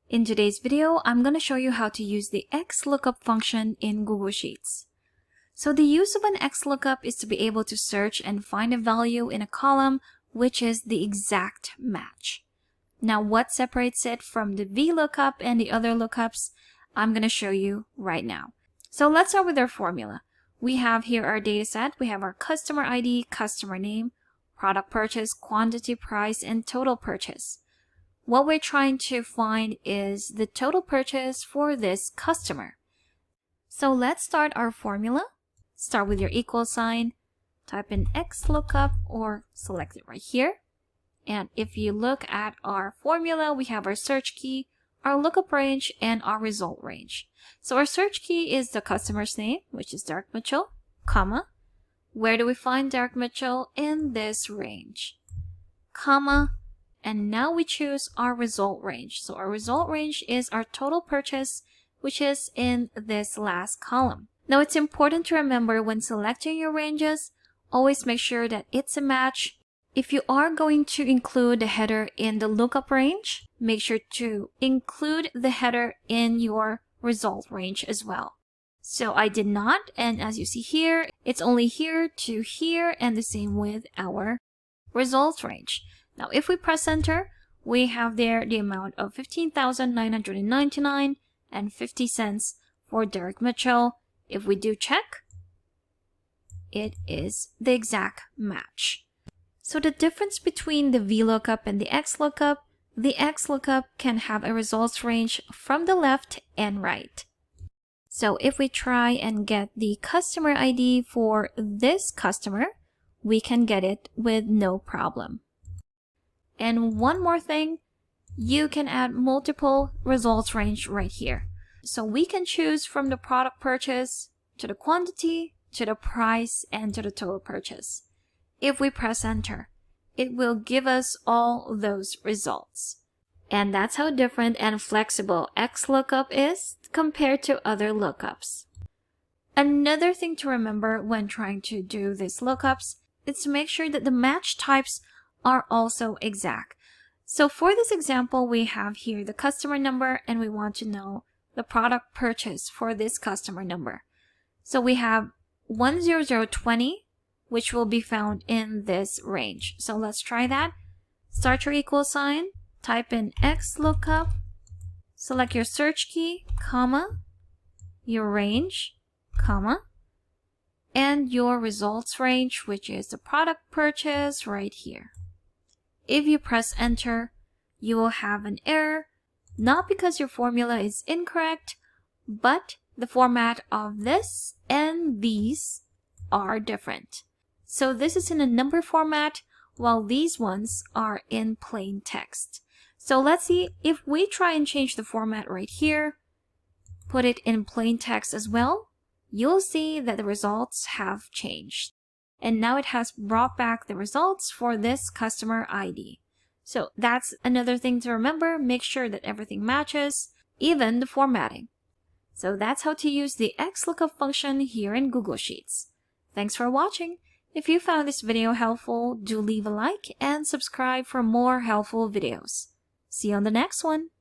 In today's video, I'm going to show you how to use the XLOOKUP function in Google Sheets. So the use of an XLOOKUP is to be able to search and find a value in a column which is the exact match. Now what separates it from the VLOOKUP and the other lookups, I'm going to show you right now. So let's start with our formula. We have here our data set. We have our customer ID, customer name, product purchase, quantity, price, and total purchase. What we're trying to find is the total purchase for this customer. So let's start our formula. Start with your equal sign, type in XLOOKUP or select it right here. And if you look at our formula, we have our search key, our lookup range, and our result range. So our search key is the customer's name, which is Derek Mitchell, comma. Where do we find Derek Mitchell? In this range, comma. And now we choose our result range. So our result range is our total purchase, which is in this last column. Now it's important to remember when selecting your ranges, always make sure that it's a match. If you are going to include the header in the lookup range, make sure to include the header in your result range as well. So I did not, and as you see here, it's only here to here, and the same with our results range. Now, if we press enter, we have there the amount of $15,999.50 for Derek Mitchell. If we do check, it is the exact match. So the difference between the VLOOKUP and the XLOOKUP can have a results range from the left and right. So if we try and get the customer ID for this customer, we can get it with no problem. And one more thing, you can add multiple results range right here. So we can choose from the product purchase to the quantity, to the price, and to the total purchase. If we press enter, it will give us all those results. And that's how different and flexible XLOOKUP is compared to other lookups. Another thing to remember when trying to do these lookups is to make sure that the match types are also exact. So for this example, we have here the customer number and we want to know the product purchase for this customer number. So we have 10020, which will be found in this range. So let's try that. Start your equal sign, type in XLOOKUP, select your search key, comma, your range, comma, and your results range, which is the product purchase right here. If you press enter, you will have an error, not because your formula is incorrect, but the format of this and these are different. So this is in a number format, while these ones are in plain text. So let's see if we try and change the format right here, put it in plain text as well, you'll see that the results have changed. And now it has brought back the results for this customer ID. So that's another thing to remember. Make sure that everything matches, even the formatting. So that's how to use the XLOOKUP function here in Google Sheets. Thanks for watching. If you found this video helpful, do leave a like and subscribe for more helpful videos. See you on the next one.